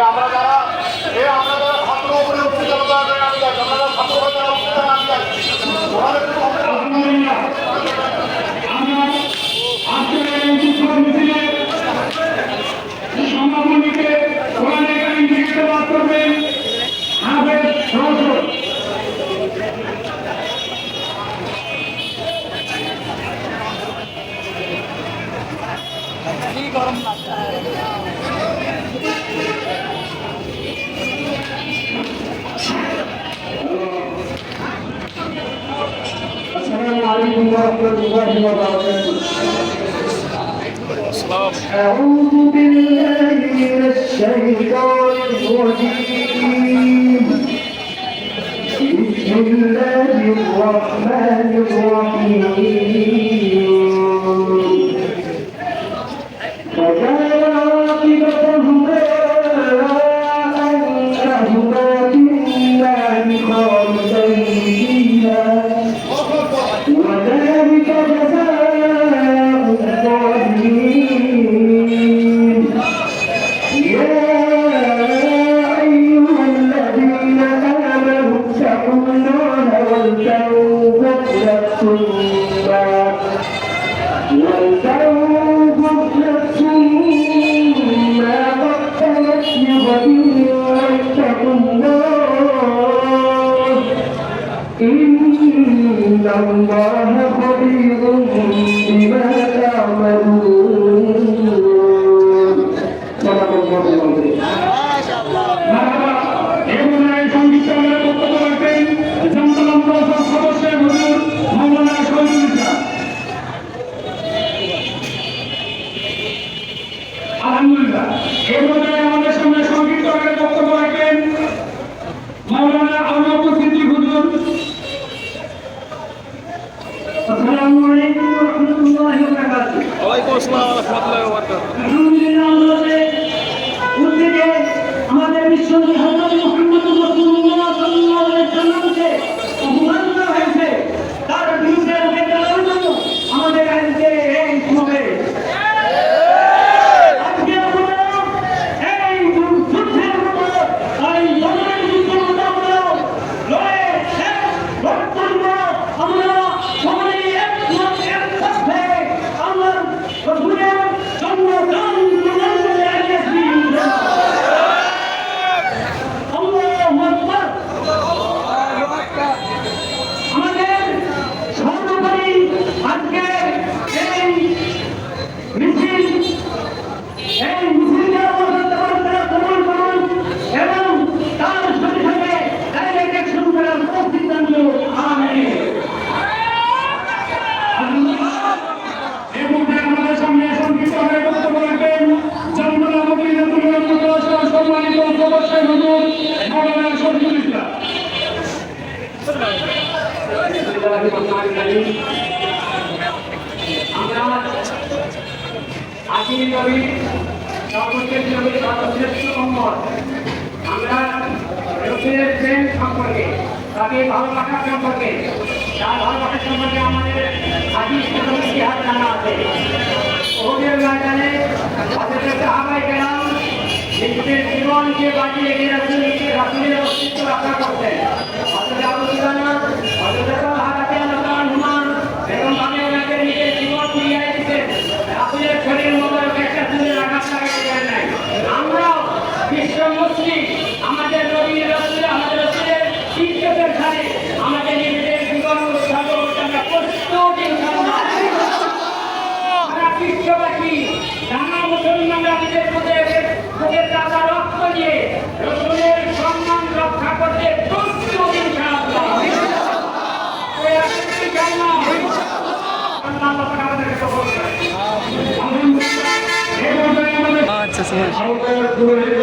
আমরা যারা ছাত্র উপরে উত্তেজিত আমরা যারা ছাত্র সমাপনীকে বাদ করবেন হাফেজ রওশন। السلام عليكم ورحمة الله وبركاته. أعوذ بالله من الشيطان الرجيم. بسم الله الرحمن الرحيم. فكان عاقبتهما أنهما في النار خالدين وذلك جزاء الظالمين. يا أيها الذين آمنوا اتقوا الله ولتنظر نفس ما قدمت لغد واتقوا الله إن الله خبير بما تعملون. صدق الله العظيم. আলহামদুলিল্লাহ। এই পর্যায়ে আমাদের সামনে সংক্ষিপ্ত আকারে বক্তব্য রাখবেন মাওলানা আহমদ সিদ্দিক হুজুর। আসসালামু আলাইকুম ওয়া রাহমাতুল্লাহি ওয়া বারাকাতুহু। ওয়া আলাইকুম আসসালাম ওয়া রাহমাতুল্লাহি ওয়া বারাকাতুহু। আলহামদুলিল্লাহ, আমাদের উদ্যোগে আমাদের বিশ্বনবী হযরত মুহাম্মদ রাসূলুল্লাহ সাল্লাল্লাহু আলাইহি ওয়াসাল্লামকে অপমানিত হয়েছে, তার বিরুদ্ধে রুখে দাঁড়ানোর জন্য আমাদের আজকে এই সমাবেশ। আমরা আশির নবী সর্বশেষ নবী সর্বশ্রেষ্ঠ উম্মত। আমরা রসুলের প্রেম সম্পর্কে, তাকে ভালোবাসার সম্পর্কে, তার ভালোবাসার সম্পর্কে আমাদের হাদিস এবং ইতিহাস জানা আছে। ওদের ময়দানে হযরত সাহাবায়ে কেরাম নিজেদের জীবনকে বাজিয়ে রেখে রাসূলের অস্তিত্ব রক্ষা করতেন। হযরত আবু সুফিয়ান, হযরত তালহা রাদিয়াল্লাহু আনহুমা এবং আমি ওনাদের নিজের জীবন দিয়ে দিতেন। রাসূলের শরীর মোবারক একটা চুলের আঘাত লাগাতে দেন নাই। আমরাও বিশ্ব মুসলিম আমাদের নবী রাসূল আমাদের রাসূলের ইজ্জতের খানে আমাদের আমরা প্রস্তুত ইনশাআল্লাহ। সারা বিশ্ববাসী নানা মুসলমানরা নিজের বুকের তাজা রক্ত দিয়ে রসুলের সম্মান রক্ষা করতে প্রস্তুত ইনশাআল্লাহ। ভারতের পুরোহিত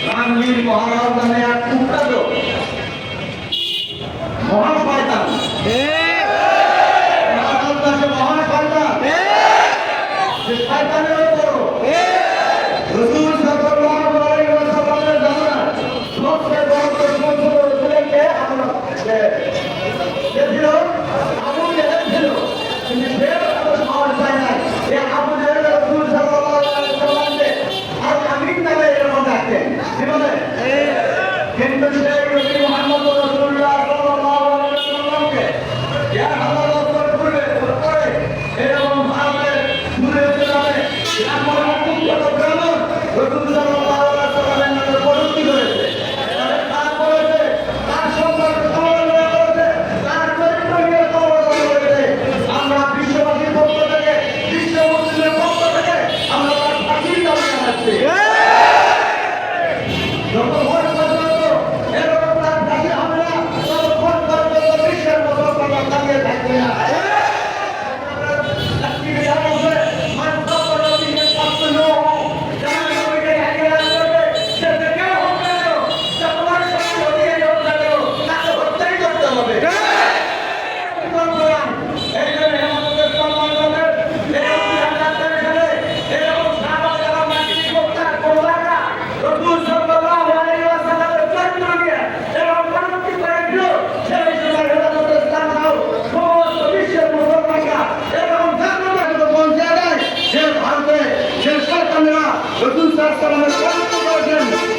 রামবীর মহারাজ নামে এক কুখ্যাত মহান শয়তান, মহান শয়তান, যে শয়তানের উপর রাসূল সাল্লাল্লাহু আলাইহি ওয়াসাল্লামের জামানায় সবচেয়ে বড় দুশমন ছিল রাসূলকে যে ছিল আবু জেহেল ছিল, কিন্তু সে কোনো সাহস পায় নাই। এই আবু জেহেল রাসূল সাল্লাল্লাহু আলাইহি ওয়াসাল্লামকে আর আমিন নামে এরকম ডাকতেন, কি বলে? কিন্তু সে নবী মুহাম্মদ রাসূলুল্লাহ সাল্লাল্লাহু আলাইহি ওয়াসাল্লামকে ইয়া আল্লাহ করে এরকম ভাবে দূরে চলে রাসূল কুখ্যাত ব্রাহ্মণ রাসূল সাল্লাল্লাহু আলাইহি ওয়াসাল্লামের নামে পরিচিত হয়েছে। তার করেছে, তার সম্পর্ক সমালোচনা করেছে, তার চরিত্র নিয়ে সমালোচনা করেছে। আমরা বিশ্ববাসীর পক্ষ থেকে, বিশ্ব মুসলিমের পক্ষ থেকে আমরা তার ফাঁসির দাবি জানাচ্ছি। যতক্ষণ পর্যন্ত এরকম তার ফাঁসি হবে না, ততক্ষণ পর্যন্ত বিশ্বের মুসলমানরা দাঁড়িয়ে থাকবে না।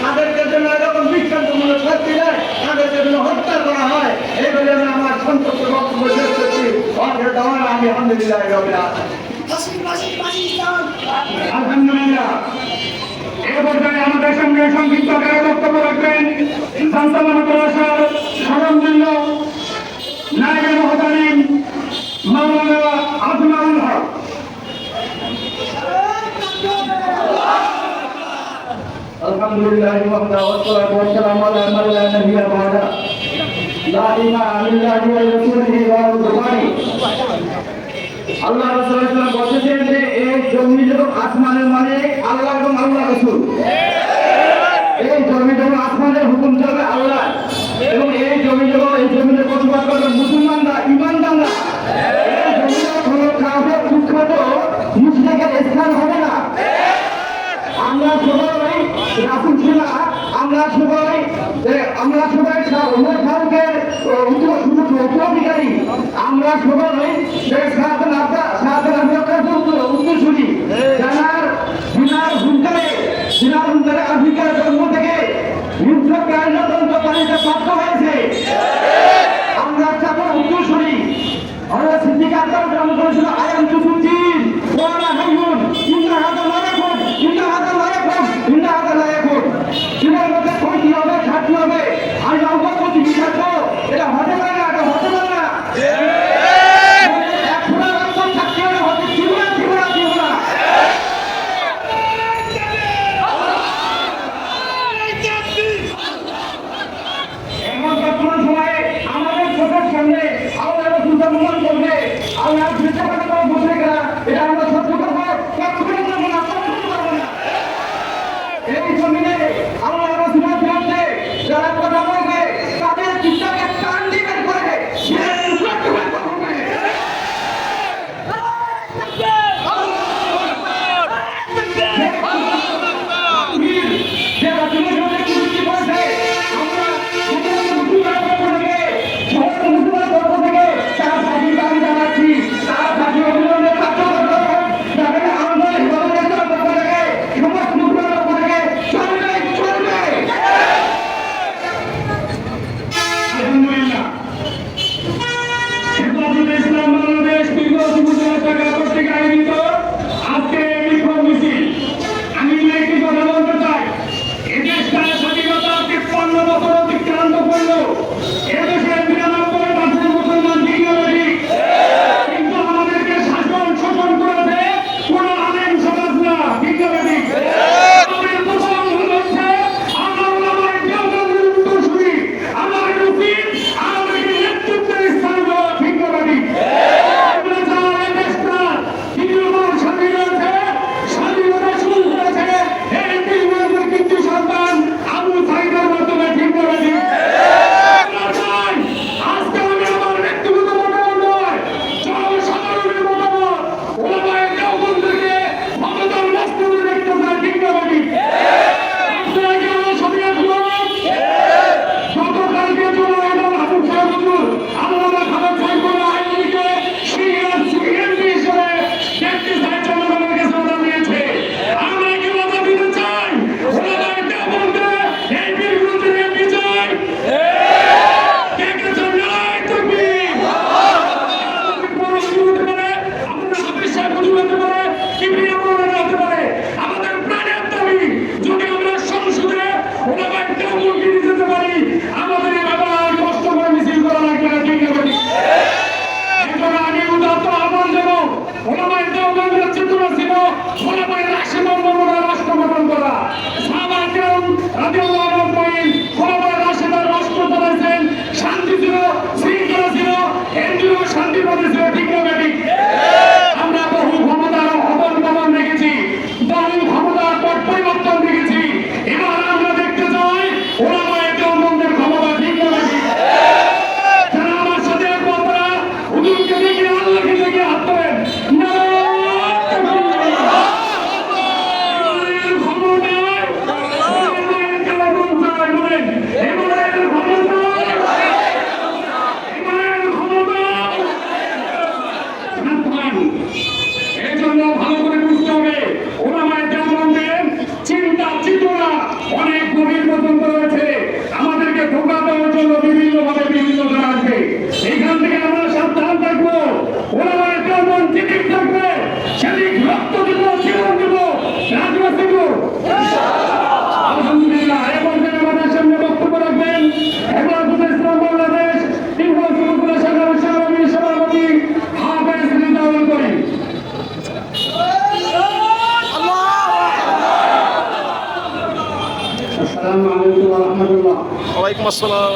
তাদেরকে যেন এরকম বিভ্রান্তমূলক শাস্তি দেয়, তাদেরকে যেন হত্যা করা হয়, এই বলে আমি আমার সন্তুষ্ট বক্তব্য শেষ করছি। আমি আলহামদুলিল্লাহ আলহামদুলিল্লাহ। এ পর্যায়ে আমাদের সঙ্গে সংক্ষিপ্ত আকারে বক্তব্য রাখবেন স্মরণমূল্য নায়েবে মুহতামিম মাওলানা আজমাউল হক। আলহামদুলিল্লাহ ওয়াসসালাতু ওয়াসসালামু আলা মান লা নাবিয়্যা বা'দা লা ইলাহা ইল্লাল্লাহু ওয়া রাসূলুহু ওয়া রাসূলুহু। আল্লাহ রাসূল সাল্লাল্লাহু আলাইহি ওয়াসাল্লাম বলেছেন যে এই জমি এবং আসমানের মালিক আল্লাহ এবং আল্লাহ রাসূল। এই জমি এবং আসমানের হুকুম চলবে আল্লাহ, এবং এই জমিতে বসবাস করবে মুসলমানরা, ঈমানদাররা। এই জমিতে কোনো কাফের কুখ্যাত মুশরিকের স্থান হবে না। আমরা সবাই রাসূল ছিল, আমরা সবাই ওমর ফারুকের উত্তরাধিকারী, আমরা সবাই উত্তরসূরি। দিনার হুঙ্কারে আফ্রিকার জন্ম থেকে হিংস্র কার্যতন্ত্র পালিতে প্রাপ্ত হয়েছে। আমরা চাপর উত্তরসূরি। আমরা সিদ্দিক আকবর জন্ম করেছিল আয়াম চুসুদ্দিন ওয়ালা হাইয়ুন ইন্না হাযা লা ইয়াকুন ইন্না হাযা লা ইয়াকুন ইন্না হাযা লা ইয়াকুন। জীবনের মধ্যে ক্ষতি হবে, ঘাটতি হবে, আমি অবগত করছি বিচার করো, এটা হতে পারে না, এটা হতে পারে না। এক ফোঁটা রক্ত থাকতে হলে হতে দিব না। এর মধ্যে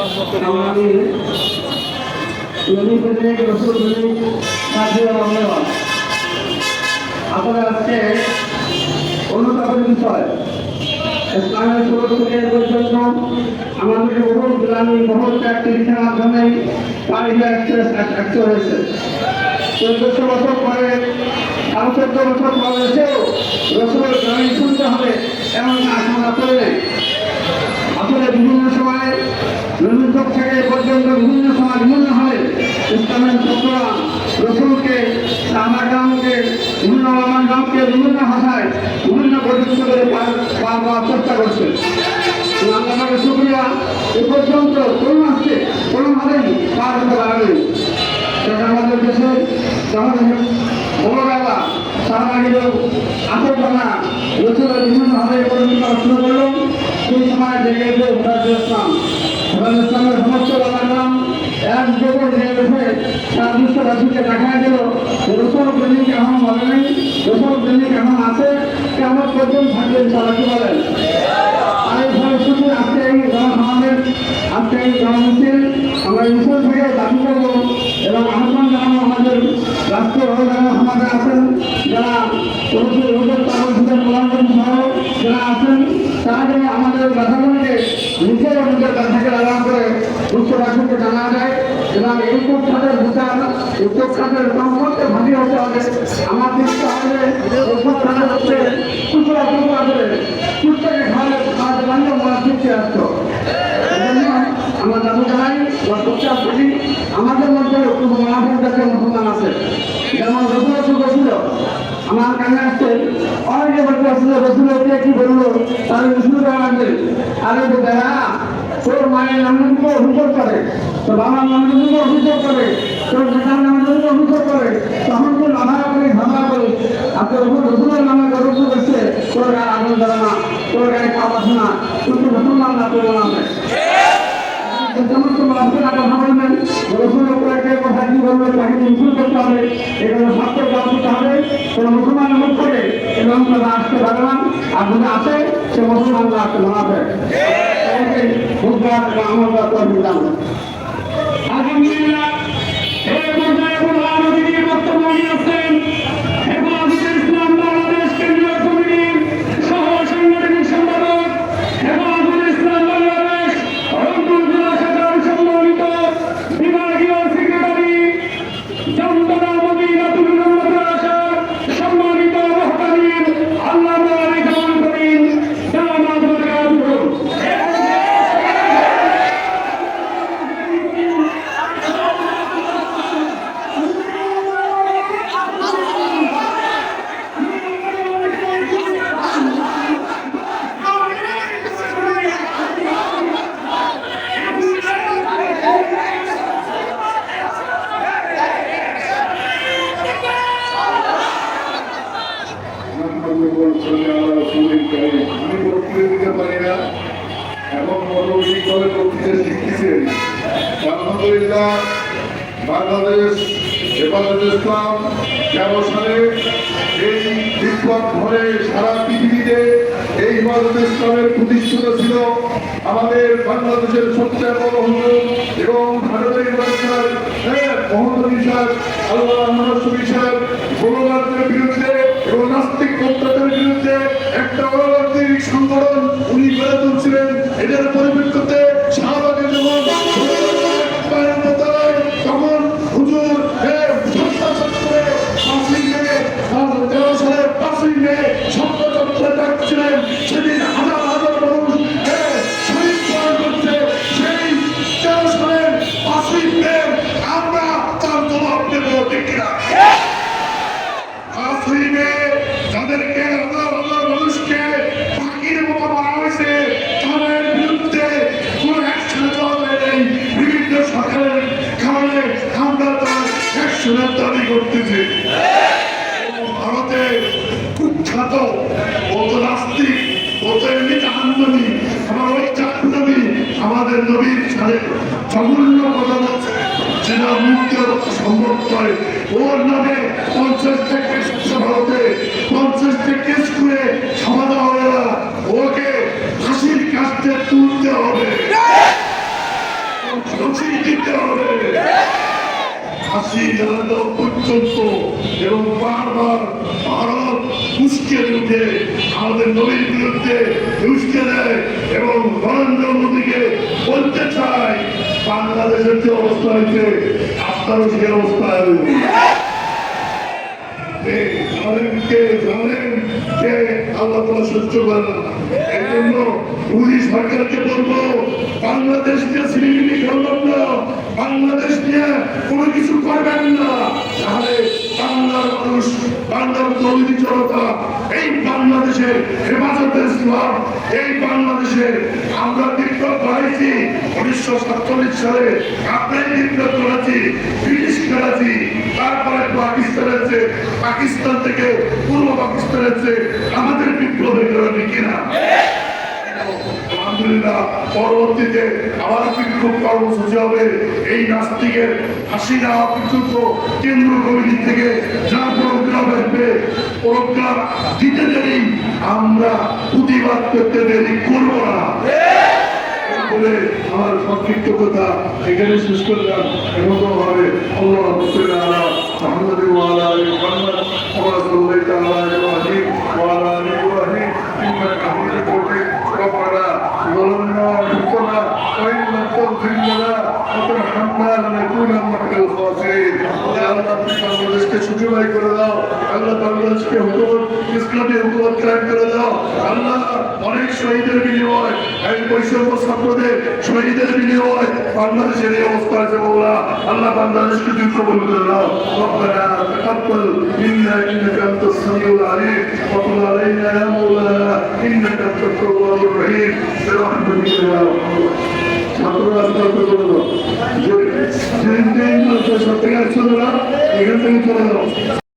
আমি নবী প্রেমিক রসুল প্রেমিক সাথীরা বাংলা আপনারা আজকে অনুতাপের বিষয় ইসলামের শুরু থেকে পর্যন্ত আমাদের বহু গ্রামীণ বহু অ্যাক্টিভিটির মাধ্যমে পারিবারিক অ্যাক্ট হয়েছে 1400 বছর পরে 14 বছর পরে এসেও রসুলের গ্রামীণ শুনতে হবে এমন আশঙ্কা করে নেই। আসলে বিভিন্ন সময় বিভিন্ন থেকে পর্যন্ত বিভিন্ন সময় বিভিন্ন হয় ইসলামের ছাত্ররা রসুলকে সাহাবাকে বিভিন্ন নামকে বিভিন্ন ভাষায় বিভিন্ন পরিচিত করে পার হওয়ার চেষ্টা করছে। আমাদের শুক্রিয়া এ পর্যন্ত কোন আসছে কোনোভাবেই পার হতে পারেনি। আমাদের দেশে যখন বড়বেলা সাহাবাগির আশঙ্কা রসুলের বিভিন্নভাবে পরিচিত শুরু করল সেই সময় দেখে ইসলাম ইসলামের সমস্ত বাংলাম এক যুগের নিয়ে বসে তার বিশ্ববাসীকে দেখা গেল রসুল প্রেমিক এখন বলে নেই, রসুল প্রেমিক এখন আছে, কেমন পর্যন্ত থাকবে তারা কি বলেন। আর এই ফলশ্রুতি আজকে এই জনসমাবেশ আজকে এই জনমিছিল আমরা মিছিল থেকে দাবি করবো এবং আহ্বান জানাবো আমাদের রাষ্ট্রীয় সমাজে আছেন যারা যারা আছেন তারা যেন আমাদের ব্যথাগুলিকে নিজের নিজের ব্যথাকে আলাদা করে উচ্চ রাষ্ট্রকে জানা যায় এবং এই কুখ্যাতের বিচার এই কুখ্যাতের সংকটকে ভাবি হতে হবে। আমার দৃষ্টি হবে কুখ্যাতের হচ্ছে কুচরা টুকরা করে কুচটাকে খাওয়াতে পারলে আমরা শিখতে আসতো। আমরা দাবি জানাই বা প্রচার করি আমাদের মধ্যে মহাপুর জাতীয় মুসলমান আছে যেমন রসুল ছিল আমার কানে আসছে অনেকে বলতে আসলে রসুল কি বললো তাহলে রসুল লাগবে আরে দেখা তোর মায়ের নামকে অভিযোগ করে তোর বাবার নামকে অভিযোগ করে তোর নেতার নামকে অভিযোগ করে তখন তুই লাভা করে ধামা করে আপনার রসুলের নামে গর্ব করছে তোর গায়ে আগুন ধরে না তোর গায়ে খাওয়া না কিন্তু মুসলমান না তোর নামে সমস্ত মানুষের আগে ভাববেন রসুল কথা কি বলবে তাকে ইনফুল করতে হবে এগুলো সত্য জবাব দিতে হবে কোনো মুসলমানের মুখ থেকে এবং তারা আসতে পারে না আর যদি আসে সে মুসলমানরা আসতে মানাবে বুধবার আমরা করলাম আলহামদুলিল্লাহ এই পর্যায়ে প্রধান অতিথির বক্তব্য নিয়েছেন হেফাজতে ইসলাম বাংলাদেশ কেন্দ্রীয় কমিটির সহ সাংগঠনিক সম্পাদক হেফাজতে ইসলাম বাংলাদেশ রংপুর জেলা শাখার সম্মানিত বিভাগীয় সেক্রেটারি জামদানা মদিনাতুল মাদ্রাসার সম্মানিত মুহতামিম আল্লামা রেজাউল করিম দামাত বরকাতুহু আমি বক্তৃতা দিতে পারি না এবং মনোবিকভাবে বক্তৃতা শিখতেছেন। আলহামদুলিল্লাহ বাংলাদেশ হেফাজতে ইসলাম 13 সালে এই বিপ্লব ধরে সারা পৃথিবীতে এই হেফাজতে ইসলামের প্রতিষ্ঠিত ছিল আমাদের বাংলাদেশের সবচেয়ে বড় হুজুর এবং ভারতের বাদশাহ মোহাম্মদ সাহেব আল্লাহ রসুল সাহেব গোলবাদের বিরুদ্ধে এবং নাস্তিক পন্থাদের বিরুদ্ধে একটা অরাজনৈতিক সংগঠন উনি গড়ে তুলছিলেন। এটার পরিপ্রেক্ষিতে শাহবাগের যখন তখন হুজুর সালের 5ই মে শব্দচত্রে ডাকছিলেন। সেদিন হাজার হাজার মানুষ শহীদ বরণ করছে। সেই 13 সালের 5ই মে আমরা তার জবাব দেব ঠিক না। 5ই মে যাদেরকে হাজার হাজার মানুষকে পাখির মতো মারা হয়েছে তাদের বিরুদ্ধে কোনো অ্যাকশন দেওয়া নেই। বিভিন্ন সরকারের কারণে আমরা তার অ্যাকশনের দাবি করতেছি। ভারতে কুখ্যাত কত নাস্তিক কত এমনি জাহান্নামী আমার ওই জাহান্নামী আমাদের নবীর সাথে জঘন্য কথা বলছে যেটা মুক্তি সম্ভব করে। ওর নামে 50টা কেস ভারতে 50টা কেস করে সমাধা হবে না, ওকে ফাঁসির কাছে তুলতে হবে। রশি দিতে হবে ফাঁসি দেওয়া পর্যন্ত এবং বারবার ভারত উস্কে উঠে আমাদের নবীর বিরুদ্ধে উস্কে দেয় এবং নরেন্দ্র মোদীকে বলতে চায় বাংলাদেশের যে অবস্থা হয়েছে আপনারও সে অবস্থা হবে আল্লাহ তাআলা সহ্য করে না এই জন্য পুলিশ সরকারকে বলবো বাংলাদেশ নিয়ে সিলিমিলি করবেন না বাংলাদেশ নিয়ে কোনো কিছু করবেন না তাহলে বাংলার মানুষ বাংলার তৌহিদি জনতা এই বাংলাদেশের হেফাজতে ইসলাম এই বাংলাদেশে আমরা বিপ্লব করেছি 1947 সালে আপনাই বিপ্লব করেছি ব্রিটিশ করেছি তারপরে পাকিস্তান আছে পাকিস্তান থেকে পূর্ব পাকিস্তান আছে আমাদের বিপ্লবের কারণে কিনা আলহামদুলিল্লাহ পরবর্তীতে আবার বিক্ষোভ কর্মসূচি হবে এই নাস্তিকের ফাঁসি দেওয়া পর্যন্ত কেন্দ্র কমিটি থেকে যা প্রোগ্রাম আসবে প্রোগ্রাম দিতে দেরি আমরা প্রতিবাদ করতে দেরি করবো না বলে আমার সংক্ষিপ্ত কথা এখানে শেষ করলাম এবং ভাবে আল্লাহ محمد وعلى ال محمد كما صليت على ابراهيم وعلى ال ابراهيم انك حميد مجيد ربنا ظلمنا انفسنا وان لم تغفر لنا وترحمنا لنكونن من الخاسرين يا الله বাংলাদেশকে সুযোগাই করে দাও আল্লাহ বাংলাদেশকে হুকুমত ইসলামী হুকুমত কায়েম করে দাও আল্লাহ অনেক শহীদের বিনিময় এই বৈষম্য ছাত্রদের শহীদের বিনিময় বাংলাদেশের এই অবস্থা আছে মৌলা আল্লাহ বাংলাদেশকে তুমি কবুল করে দাও ربنا تقبل منا انك انت السميع العليم وتب علينا يا مولانا انك انت التواب الرحيم برحمتك يا ارحم ছাত্ররা আস্তে করে দাও যে সত্যি চলে না এখান থেকে চলে যাও